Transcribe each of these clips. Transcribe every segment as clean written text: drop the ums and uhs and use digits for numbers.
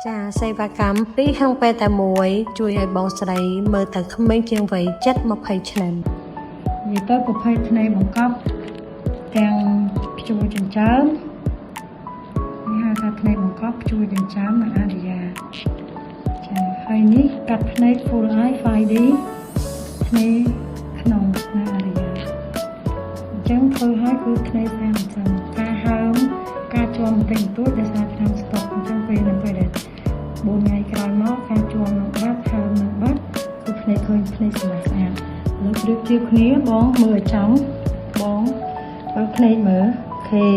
ចាសេវាកម្មពីហាងពេទ្យតែមួយជួយឲ្យបងស្រីមើលទៅក្មេងជាងវ័យ7-20ឆ្នាំនិយាយទៅប្រភេទថ្នេរបង្កប់ទាំងភ្ជួរចិញ្ចើមនេះហៅថាថ្នេរបង្កប់ភ្ជួរចិញ្ចើមនិងអារិយាចាហើយនេះកាត់ភ្នែក Full Eye 5D ថ្នេរក្នុងនិងអារិយាអញ្ចឹងធ្វើឲ្យគឺថ្នេរស្អាតអញ្ចឹងការហើមការជាប់បន្តិចបន្តួចដោយសារថ្នាំស្តុកអញ្ចឹងពេលដែល4ថ្ងៃក្រោយមកការជាប់នឹងបាត់ហើមនឹងបាត់គឺភ្នែកឃើញភ្នែកស្អាតស្អាតលើប្រៀបធៀបគ្នាបងមើលឲ្យចំបងបើភ្នែកមើលខេ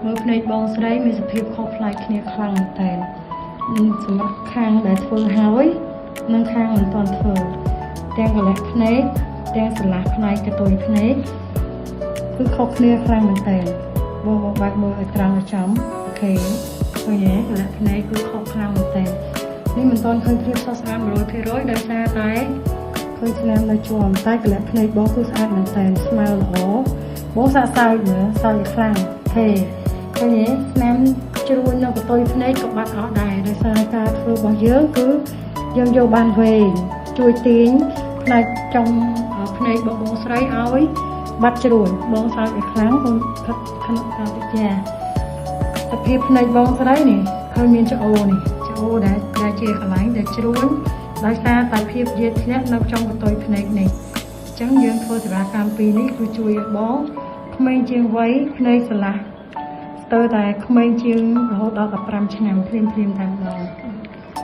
មើលភ្នែកបងស្រីមានសភាពខុសប្លែកគ្នាខ្លាំងមែនតើសម្រាប់ខាងដែលធ្វើហើយនិងខាងមិនទាន់ធ្វើទាំងកលះភ្នែកទាំងស្រឡះផ្នែកកតុយភ្នែកគឺខុសគ្នាខ្លាំងមែនតើបងបើកមើលឲ្យត្រង់ឲ្យចំអូខេឃើញទេកលះភ្នែកគឺខុសខ្លាំងមែនតើនេះមិនទាន់ឃើញភាពស្រស់ស្អាត 100% ដោយសារតែឃើញឆ្នាំនៅជាប់តែកលះភ្នែកបងគឺស្អាតមែនតើស្មើល្អបងសាកសើចមើលសើចខ្លាំងអូខេឃើញទេឆ្នាំជ្រួញនៅកតុយភ្នែកក៏បាត់អស់ដែរដោយសារការធ្វើរបស់យើងគឺយើងយកបានវែងជួយទាញផ្នែកចំភ្នែកបងស្រីឲ្យបាត់ជ្រួញបងសើចឲ្យខ្លាំងបងខិតវិទ្យាសភាពភ្នែកបងស្រីនេះឃើញមានច្អូនេះច្អូដែលជាកន្លែងដែលជ្រួញដោយសារតែភាពយាតធ្លាក់នៅtrongកតុយភ្នែកនេះអញ្ចឹងយើងធ្វើសេវាកម្មពីរនេះគឺជួយឲ្យបងក្មេងជាងវ័យភ្នែកស្រឡះស្ទើរតែក្មេងជាងរហូតដល់15ឆ្នាំភ្លាមតែម្ដង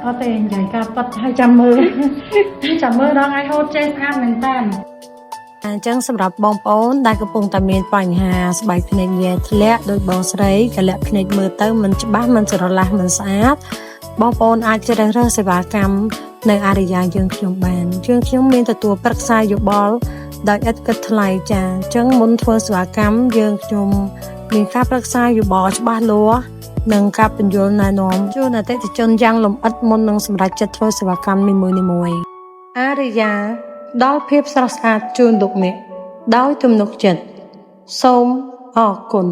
អត់ទេនិយាយការប៉ັດឲ្យចាំមើលដល់ថ្ងៃហូតចេះស្អាតមែនតើអញ្ចឹងសម្រាប់បងប្អូនដែលកំពុងតែមានបញ្ហាស្បែកភ្នែកងាយធ្លាក់ដោយបងស្រីកលៈភ្នែកមើលទៅមិនច្បាស់មិនស្រឡះមិនស្អាតបងប្អូនអាចជ្រើសរើសសេវាកម្មនៅអារិយាយើងខ្ញុំបានខ្ញុំមានទទួលប្រឹក្សាយោបល់ដោយឥតគិតថ្លៃចាអញ្ចឹងមុនធ្វើសេវាកម្មយើងខ្ញុំមានការប្រឹក្សាយោបល់ច្បាស់លាស់និងការពន្យល់ណែនាំជូនអតិថិជនយ៉ាងលម្អិតមុននឹងសម្រេចចិត្តធ្វើសេវាកម្មនីមួយៗអារិយាដល់ភាពស្រស់ស្អាតជូនលោកអ្នកដោយទំនុកចិត្តសូមអរគុណ